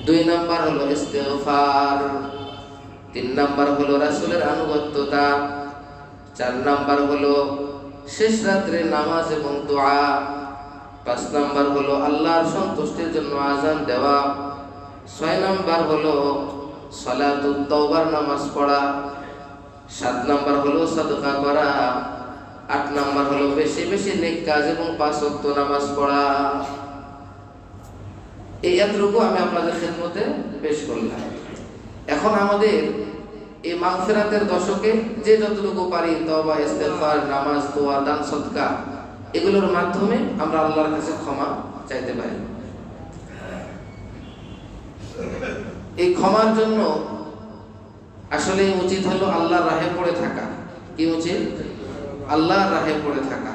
2 নম্বর হলো ইস্তিগফার, 3 নম্বর হলো রাসূলের আনুগত্যতা, 4 নম্বর হলো শেষ রাত্রে নামাজ এবং দোয়া, 5 নম্বর হলো আল্লাহর সন্তুষ্টির জন্য আযান দেওয়া, 6 নম্বর হলো সালাতুত তাওবার নামাজ পড়া, 7 নম্বর হলো সাদকা করা, 8 নম্বর হলো বেশি বেশি নেক কাজ এবং 5 ওয়াক্ত নামাজ পড়া। এই এতটুকু আমি আপনাদের খেদমতে পেশ করলাম। এখন আমাদের এই মাগফিরাতের দশকে যে যতটুকু পারি তওবা, ইস্তিগফার, নামাজ, দোয়া, দান, সদকা, এগুলোর মাধ্যমে আমরা আল্লাহর কাছে ক্ষমা চাইতে পারি। এই ক্ষমার জন্য আসলে উচিত হলো আল্লাহর রাহে পড়ে থাকা। কি উচিত? আল্লাহর রাহে পড়ে থাকা।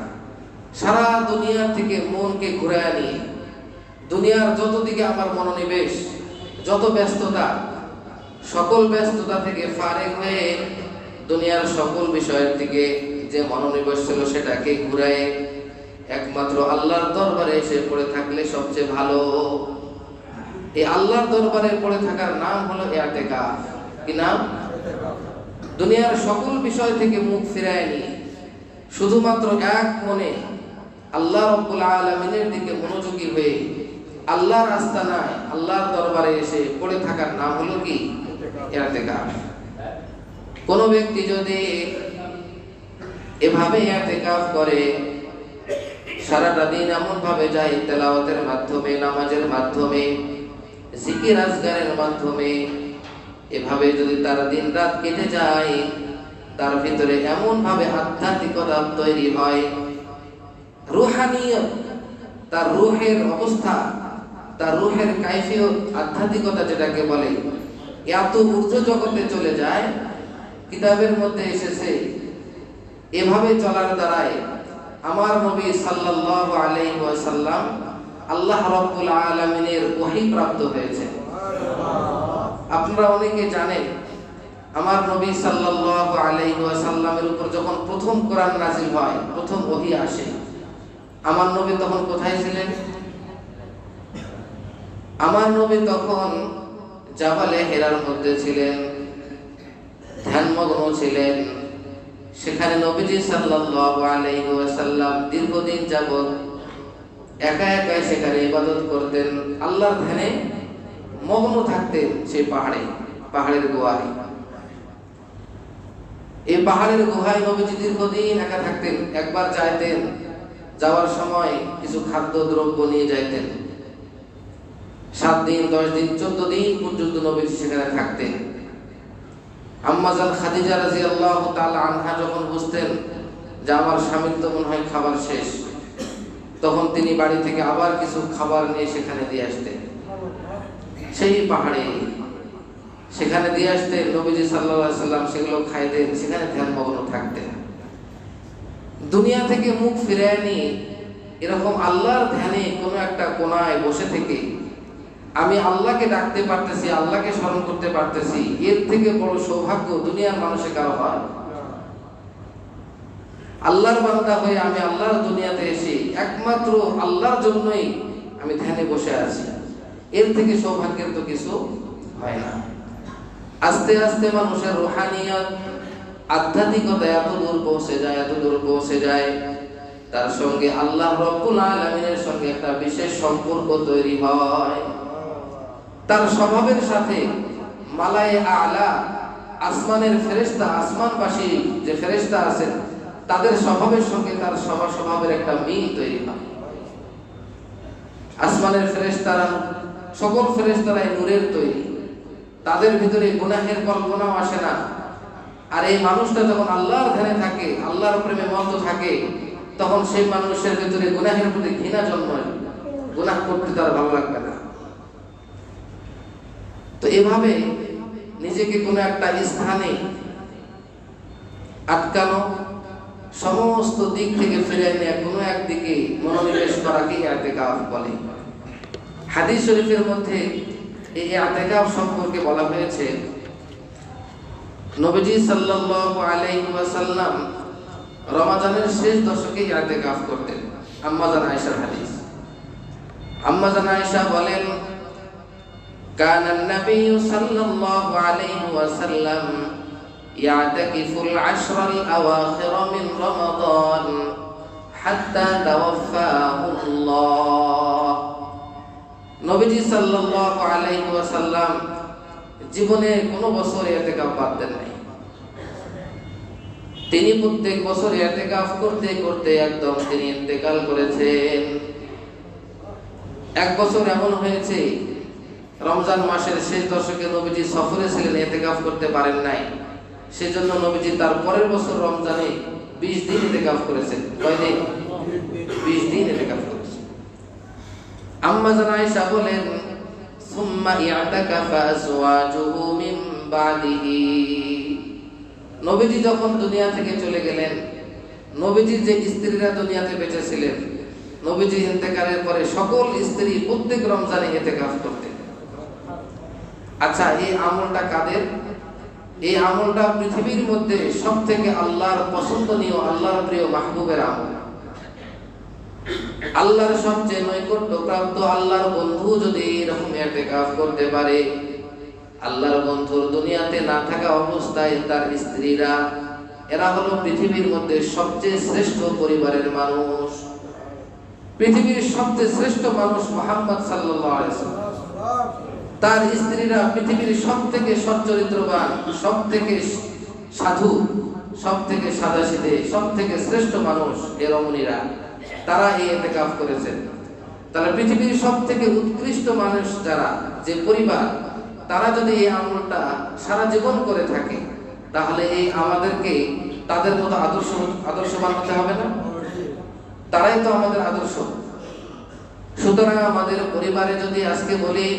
সারা দুনিয়া থেকে মনকে ঘুরায় নিয়ে, দুনিয়ার যত দিকে আমার মনোনিবেশ, যত ব্যস্ততা, সকল ব্যস্ততা থেকে ফারেক হয়ে দুনিয়ার সকল বিষয়ের দিকে যে মনোনিবেশ ছিল সেটাকে ঘুরায় একমাত্র আল্লাহর দরবারে এসে পড়ে থাকলে সবচেয়ে ভালো। এই আল্লাহর দরবারে পড়ে থাকার নাম হলো ইতিকাফ। কি নাম? দুনিয়ার সকল বিষয় থেকে মুখ ফিরায় নিয়ে শুধুমাত্র এক মনে আল্লাহ রাব্বুল আলামিনের দিকে মনোযোগী হয়ে আল্লাহর আস্তানায় আল্লাহর দরবারে এসে পড়ে থাকার নাম হলো কি? ইতিকাফ। কোন ব্যক্তি যদি এভাবে ইতিকাফ করে, সারাটা দিন এমন ভাবে যায় তেলাওয়াতের মাধ্যমে, নামাজের মাধ্যমে, জিকির আজগারের মাধ্যমে, এভাবে যদি তার দিন রাত কেটে যায়, তার ভিতরে এমন ভাবে আধ্যাত্মিকতা তৈরি হয়, রুহানিয়ত, তার রুহের অবস্থা, তার রুহের কাইফিয়ত, আধ্যাত্মিকতা যেটাকে বলে, এত ঊর্ধ্ব জগতে চলে যায়। কিতাবের মধ্যে এসেছে এভাবে চলার দ্বারাই আমার নবী সাল্লাল্লাহু আলাইহি ওয়াসাল্লাম আল্লাহ রাব্বুল আলামিনের ওহী প্রাপ্ত হয়েছে। আপনারা অনেকে জানেন আমার নবী সাল্লাল্লাহু আলাইহি ওয়াসাল্লামের উপর যখন প্রথম কোরআন নাযিল হয়, প্রথম ওহী আসে, আমার নবী তখন কোথায় ছিলেন? আমার নবী তখন জাবালে হেরার মধ্যে ছিলেন, ধ্যানমগ্ন ছিলেন, সেখানে নবীজি সাল্লাল্লাহু আলাইহি ওয়াসাল্লাম দীর্ঘদিন যাবত একা একা সেখানে ইবাদত করতেন, আল্লাহর ধ্যানে মগ্ন থাকতেন। সেই পাহাড়ের গুহায়, এই পাহাড়ের গুহায় নবীজি দীর্ঘদিন একা থাকতেন। একবার যাইতেন, যাওয়ার সময় কিছু খাদ্য দ্রব্য নিয়ে যাইতেন। 7 দিন, 10 দিন, 14 দিন পর্যন্ত নবীজি সেখানে থাকতেন। আম্মা জান খাদিজা রাদিয়াল্লাহু তাআলা আনহা যখন বুঝতেন যে আমার স্বামীর তো মনে হয় খাবার শেষ, তখন তিনি বাড়ি থেকে আবার কিছু খাবার নিয়ে সেখানে দিয়ে আসতেন। সেই পাহাড়ে সেখানে দিয়ে আসতেন, নবীজি সাল্লাল্লাহু আলাইহি সাল্লাম সেগুলো খাইতেন, সেখানে ধ্যানমগ্ন থাকতেন। দুনিয়া থেকে মুখ ফিরিয়ে নিয়ে এরকম আল্লাহর ধ্যানে কোনো একটা কোণায় বসে থেকে আমি আল্লাহকে ডাকতে পারতেছি, আল্লাহকে স্মরণ করতে পারতেছি, এর থেকে বড় সৌভাগ্য দুনিয়ার মানুষের কারো হয়? আল্লাহর বান্দা হয়ে আমি আল্লাহর দুনিয়াতে এসে একমাত্র আল্লাহর জন্যই আমি ধ্যানে বসে আছি, এর থেকে সৌভাগ্যের তো কিছু হয় না। আস্তে আস্তে মানুষের রুহানিয়ত, আধ্যাত্মিকতা এত দূর পৌঁছে যায়, তার সঙ্গে আল্লাহ রব্বুল আলামিনের সঙ্গে একটা বিশেষ সম্পর্ক তৈরি হয়। তার স্বভাবের সাথে মালায়ে আলা, আসমানের ফেরেশতা, আসমানবাসী যে ফেরেশতা আছেন তাদের স্বভাবের সঙ্গে তার স্বভাবের একটা মিল তৈরি হয়। আসমানের ফেরেশতারা, সকল ফেরেশতারাই নূরের তৈরি, তাদের ভিতরে গুনাহের কল্পনাও আসে না। আর এই মানুষটা যখন আল্লাহর ধ্যানে থাকে, আল্লাহর প্রেমে মত্ত থাকে, তখন সেই মানুষের ভিতরে গুনাহের প্রতি ঘৃণা জন্মায়, গুনাহ করতে তার ভালো লাগবে না। তো এভাবে নিজেকে কোনো একটা স্থানে আটকানো, সমস্ত দিক থেকে ফিরে নিয়ে কোনো একদিকে মনোনিবেশ করাকে ইতিকাফ বলে। হাদিস শরীফের মধ্যে এই ইতিকাফ সম্পর্কে বলা হয়েছে, নবীজি সাল্লাল্লাহু আলাইহি ওয়াসাল্লাম রমাদানের শেষ দশকে ইতিকাফ করতেন। আম্মা জান আয়েশার হাদিস। আম্মা জান আয়েশা বলেন, কানা নবী সাল্লাল্লাহু আলাইহি ওয়াসাল্লাম ইয়াতাকিফুল আশরাল আওয়াখির মিন রমাদান হাত্তা তাওয়াফাহুল্লাহ। নবীজি সাল্লাল্লাহু আলাইহি ওয়াসাল্লাম জীবনে কোনো বছর ইতিকাফ বাদ দেন নাই। তিনি প্রত্যেক বছর ইতিকাফ করতে করতে একদম তিনি ইন্তেকাল করেছেন। এক বছর এমন হয়েছে রমজান মাসের শেষ দশকে নবীজি সফরে ছিলেন, ইতিকাফ করতে পারেন নাই। সেজন্য নবীজি তার পরের বছর রমজানে 20 দিন ইতিকাফ করেছেন। কয় দিন? 20 দিন ইতিকাফ করেছেন। আম্মা জান আয়েশা বলেন, সুম্মা ইয়াতাকাফা আজওয়াজুহু মিন বাদিহি। নবীজি যখন দুনিয়া থেকে চলে গেলেন, নবীজির যে স্ত্রীরা দুনিয়াতে বেঁচে ছিলেন, নবীজি ইন্তেকালের পরে সকল স্ত্রী প্রত্যেক রমজানে ইতিকাফ করতেন। আচ্ছা, এই আমলটা কাদের? এই আমলটা পৃথিবীর মধ্যে সবথেকে আল্লাহর পছন্দনীয়, আল্লাহর প্রিয় মাহবুবের আমল। আল্লাহর সবচেয়ে নৈকট্যপ্রাপ্ত আল্লাহর বন্ধু যদি এরকম ইতিকাফ করতে পারে, আল্লাহর বন্ধুর দুনিয়াতে না থাকা অবস্থায় তার স্ত্রীরা, এরা হলো পৃথিবীর মধ্যে সবচেয়ে শ্রেষ্ঠ পরিবারের মানুষ। পৃথিবীর সবচেয়ে শ্রেষ্ঠ মানুষ মুহাম্মদ সাল্লাল্লাহু আলাইহি ওয়াসাল্লাম। তার স্ত্রীরা পৃথিবীর সবথেকে সচ্চরিত্রবান, সবথেকে সাধু, সবথেকে সাদাসিধে, সবথেকে শ্রেষ্ঠ মানুষ এ রমণীরা, তারা এই ইতিকাফ করেছেন। তাহলে পৃথিবীর সবথেকে উৎকৃষ্ট মানুষ যারা, যে পরিবার, তারা যদি এই আমলটা সারা জীবন করে থাকে, তাহলে এই আমাদেরকে তাদের মতো আদর্শবান হতে হবে না? তারাই তো আমাদের আদর্শ। সুতরাং আমাদের পরিবারে যদি আজকে বলি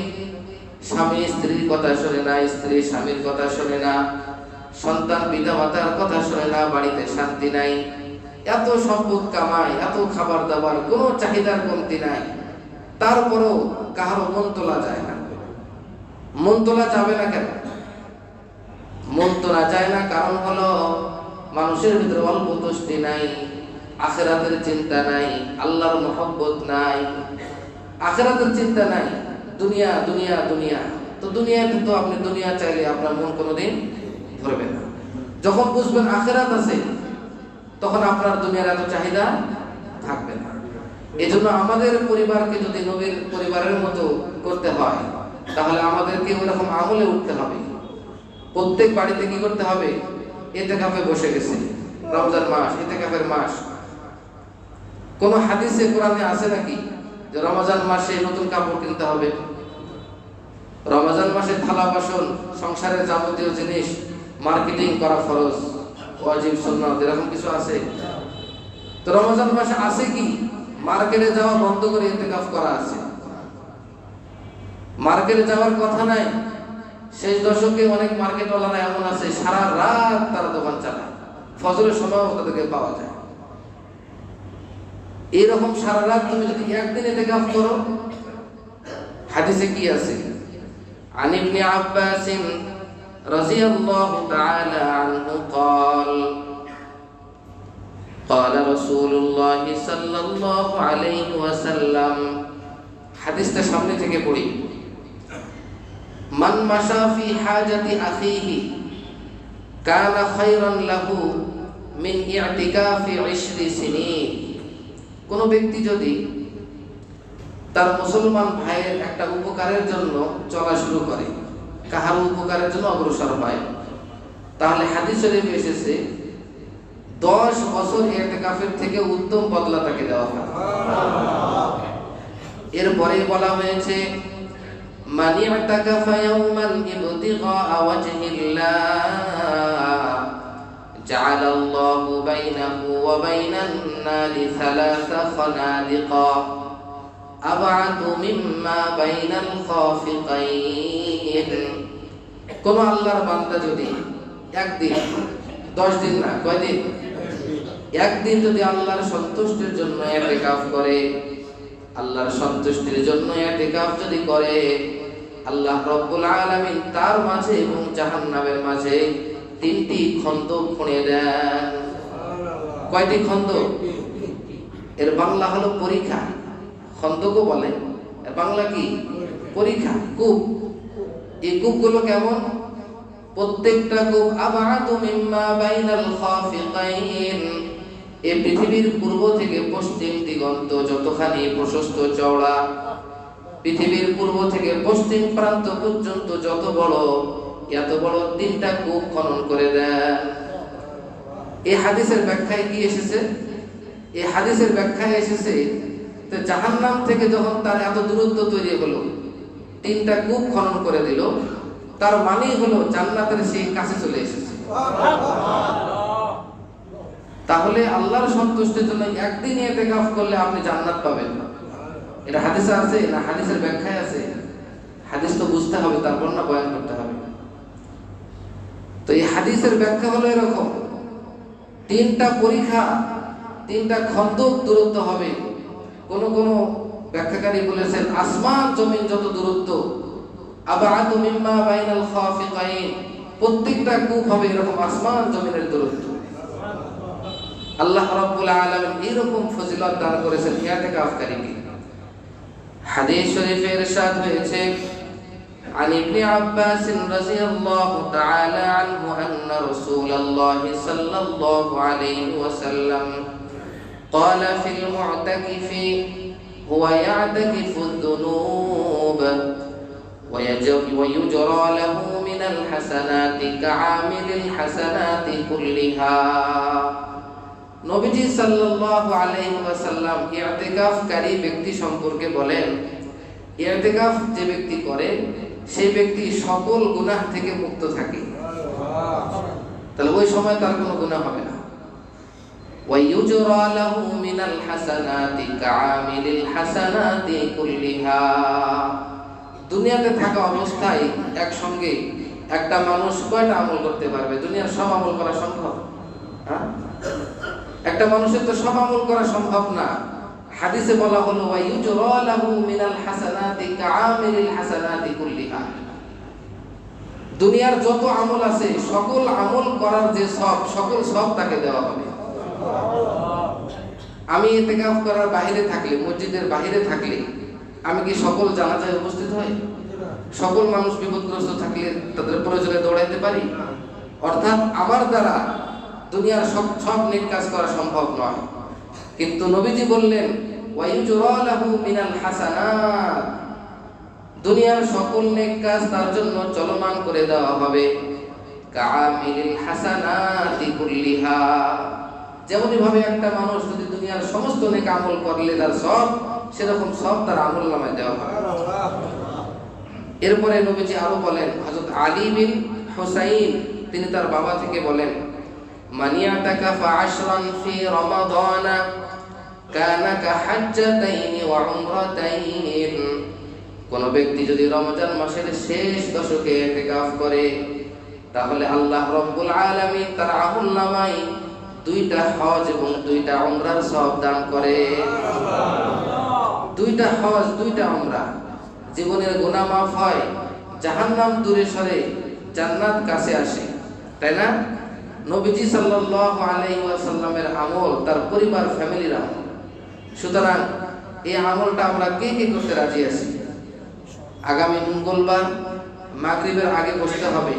স্বামী স্ত্রীর কথা শোনে না, স্ত্রী স্বামীর কথা শোনে না, সন্তান পিতা মাতার কথা শোনে না, বাড়িতে শান্তি নাই, এত সম্পদ কামায়, এত খাবার দাবার, কোনো চাহিদার কমতি নাই, তারপরও কারো মন তোলা যায় না। মন তোলা যাবে না কেন? মন তোলা যায় না কারণ হলো মানুষের ভিতরে অল্প তুষ্টি নাই, আখিরাতের চিন্তা নাই, আল্লাহর মহব্বত নাই, আখিরাতের চিন্তা নাই, দুনিয়া দুনিয়া দুনিয়া। তো দুনিয়াতে তো আপনি দুনিয়া চাইলে আপনার মন কোনোদিন ধরবে না। যখন বুঝবেন আখিরাত আছে, তখন আপনার দুনিয়ার এত চাহিদা থাকবে না। এজন্য আমাদের পরিবারকে যদি নবীর পরিবারের মতো করতে হয়, তাহলে আমাদেরকে ওরকম আমলে উঠতে হবে। প্রত্যেক বাড়িতে কি করতে হবে? ইতিকাফে বসে গেছে, রমজান মাস ইতিকাফের মাস। কোন হাদিসে কোরআনে আছে নাকি যে রমজান মাসে নতুন কাপড় কিনতে হবে? রমজান মাসে থালা বাসন, সংসারের যাবতীয় জিনিস মার্কেটিং করা ফরজ, ওয়াজিব, সুন্নাত, এরকম কিছু আছে? তো রমজান মাসে আছে কি মার্কেটে যাওয়া বন্ধ করে ইতিকাফ করা আছে? মার্কেটে যাওয়ার কথা নাই। শেষ দশকে অনেক মার্কেটওয়ালারা এমন আছে সারা রাত তারা দোকান চালায়, ফজরের সময়ও তাদেরকে পাওয়া যায়। এরকম সারা রাত তুমি যদি একদিন ইতিকাফ করো, হাদিসে কি আছে? عن ابن عباس رضي الله تعالى عنه قال قال رسول الله صلى الله عليه وسلم হাদিসটা সামনে থেকে পড়ি। মান মাশা ফি হাজাতি আখিহি কানা খায়রান লাহু মিন ইতিকাফি 20 সিনিন। কোন ব্যক্তি যদি তার মুসলমান ভাইয়ের একটা উপকারের জন্য চলা শুরু করে, কাহার উপকারের জন্য অগ্রসর হয়, তাহলে হাদিস শরীফে এসেছে 10 বছর ইতিকাফের থেকে উত্তম বদলা তাকে দেওয়া হয়। এরপরে বলা হয়েছে মান ইতাকাফা ইয়াওমান ইবতিগা ওয়াজহিল্লাহ জাআলাল্লাহু বাইনাহু ওয়া বাইনান নারি সালাসা খানাদিকা আবআদু মিম্মা বাইনাল খাফিকাইন। কোন আল্লাহর বান্দা যদি একদিন, 10 দিন না, কয়দিন? একদিন যদি আল্লাহর সন্তুষ্টির জন্য ইতিকাফ করে, আল্লাহর সন্তুষ্টির জন্য ইতিকাফ যদি করে, আল্লাহ রাব্বুল আলামিন তার মাঝে এবং জাহান্নামের মাঝে 3টি খন্দক খুঁড়ে দেন। কয়টি খন্দক? এর বাংলা হলো পরীক্ষা, খন্দকও বলে, এর বাংলা কি? পরীক্ষা, কূপ। এই কূপগুলো কেমন? প্রত্যেকটা কূপ আবআদু মিম্মা বাইনাল খাফিকাইন, এই পৃথিবীর পূর্ব থেকে পশ্চিম দিগন্ত যতখানি প্রশস্ত চওড়া, পৃথিবীর পূর্ব থেকে পশ্চিম প্রান্ত পর্যন্ত যত বড়, এত বড় 3টা কূপ খনন করে দেন। এই হাদিসের ব্যাখ্যায় কি এসেছে? এই হাদিসের ব্যাখ্যায় এসেছে যে জাহান্নাম থেকে যখন তার এত দূরত্ব তৈরি হলো, 3টা কূপ খনন করে দিল, তার মানেই হলো জান্নাতের সেই কাছে চলে এসেছে। তাহলে আল্লাহর সন্তুষ্টির জন্য একদিন ইতিকাফ করলে আপনি জান্নাত পাবেন। এটা হাদিসে আছে না হাদিসের ব্যাখ্যায় আছে? হাদিস তো বুঝতে হবে, তারপর না বয়ান করতে হবে। তো এই হাদিসের ব্যাখ্যা হলো এরকম, 3টা পরীক্ষা, 3টা খন্দক দূরত্ব হবে। কোন কোন ব্যাখ্যাকারী বলেছেন আসমান জমিন যত দূরত্ব, আবআদু মিম্মা বাইনাল খাফিকাইন, প্রত্যেকটা কূপ হবে এরকম আসমান জমিনের দূরত্ব। আল্লাহ রাব্বুল আলামিন এরকম ফজিলত দান করেছেন ইতিকাফকারীকে। হাদিস শরীফে ইরশাদ হয়েছে عن ابن عباس رضي الله تعالى عنه أن رسول الله صلى الله عليه وسلم قال في المعتكف هو يعتكف الذنوب ويجرى له من الحسنات كعامل الحسنات كلها। নবীজি সাল্লাল্লাহু আলাইহি ওয়াসাল্লাম ইতিকাফকারী ব্যক্তি সম্পর্কে বলেন, ইতিকাফ যে ব্যক্তি করে সেই ব্যক্তি সকল গুনাহ থেকে মুক্ত থাকে। তাহলে ওই সময় তার কোনো গুনাহ হবে না। ওয়ায়ুজরা লাহু মিনাল হাসানাতি কাআমিলিল হাসানাতি কুল্লিহা। দুনিয়াতে থাকা অবস্থায় একসঙ্গে একটা মানুষ কয়টা আমল করতে পারবে? দুনিয়ার সব আমল করা সম্ভব? হ্যাঁ, একটা মানুষের তো সব আমল করা সম্ভব না। হাদিসে বলা হলো ওয়ায়ুজরা লাহু মিনাল হাসানাতি কাআমিলিল হাসানাতি কুল্লিহা। দুনিয়ার যত আমল আছে সকল আমল করার যে সব, সকল সব তাকে দেওয়া হবে। আমি ইতিকাফ করার বাইরে থাকলে, মসজিদের বাইরে থাকলে আমি কি সকল জানাজায় উপস্থিত হই? সকল মানুষ বিপদগ্রস্ত থাকলে তাদের প্রয়োজনে দৌড়াইতে পারি? অর্থাৎ আমার দ্বারা দুনিয়ার সব সব নেক কাজ করা সম্ভব নয়, কিন্তু নবীজি বললেন ওয়ায়ুজরা লাহু মিনাল হাসানাত, দুনিয়ার সকল নেক কাজ তার জন্য চলমান করে দেওয়া হবে। কাআমিলিল হাসানাতি কুল্লিহা, যেমনই ভাবে একটা মানুষ যদি দুনিয়ার সমস্ত নেক আমল করলে তার সব, সেরকম সব তার আমলনামায় দেওয়া হবে। এরপরে নবীজি আরো বলেন, হযরত আলী বিন হুসাইন তিনি তার বাবা থেকে বলেন, মানিয়াতাকা ফাআশরান ফি রমাদানা কানা কাহাজ্জাতাইন ওয়া উমরাতাইন, কোন ব্যক্তি যদি রমজান মাসের শেষ দশকে ইতিকাফ করে তাহলে আল্লাহ রাব্বুল আলামিন তার আমলনামায় 2টা হজ এবং 2টা উমরার সওয়াব দান করে। 2টা হজ 2টা উমরা, জীবনের গুনাহ মাফ হয়, জাহান্নাম দূরে সরে, জান্নাত কাছে আসে, তাই না? নবীজি সাল্লাল্লাহু আলাইহি ওয়াসাল্লামের আমল তার পরিবার ফ্যামিলির আমল। সুতরাং এই আমলটা আমরা কে কে করতে রাজি আছি? আগামী মঙ্গলবার মাগরিবের আগে বসতে হবে,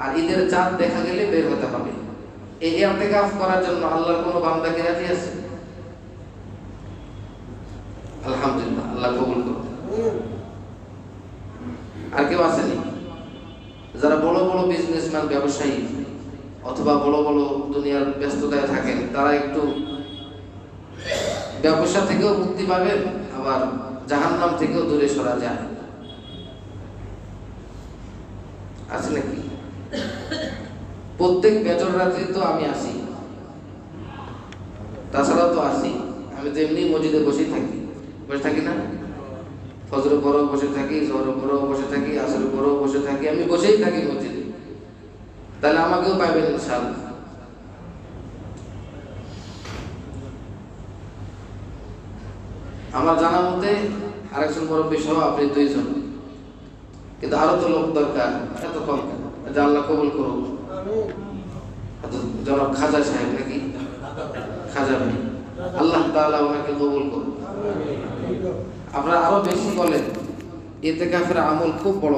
আর ঈদের চাঁদ দেখা গেলে বের হতে হবে। এই ইতিকাফ করার জন্য আল্লাহর কোনো বান্দা কি রাজি আছে? আলহামদুলিল্লাহ, আল্লাহ কবুল করুন। আর কেউ আসেনি? যারা বড় বড় বিজনেসম্যান, ব্যবসায়ী অথবা বড় বড় দুনিয়ার ব্যস্ততায় থাকেন, তারা একটু ব্যবসা থেকেও মুক্তি পাবেন, আবার জাহান্নাম থেকেও দূরে সরা যায়। আছে নাকি? প্রত্যেক বেজর রাত্রি তো আমি আসি, তাছাড়াও তো আসি। আমি তো এমনি মসজিদে বসে থাকি না? ফজরের পরেও বসে থাকি, জোহরের পরেও বসে থাকি, আসরের পরেও বসে থাকি, আমি বসেই থাকি মসজিদে। তাহলে আমাকেও পাইবেন ইনশাআল্লাহ। আমার জানা মতে আরেকজন মুরব্বী সহ আপনি 2 জন, কিন্তু আরো তো লোক দরকার। এত কম কেন? আল্লাহ কবুল করুন। জনাব খাজা সাহেব নাকি? খাজা ভাই, আল্লাহ তাআলা ওনাকে কবুল করুন। আপনারা আরো বেশি বলেন, ইতিকাফের আমল খুব বড়।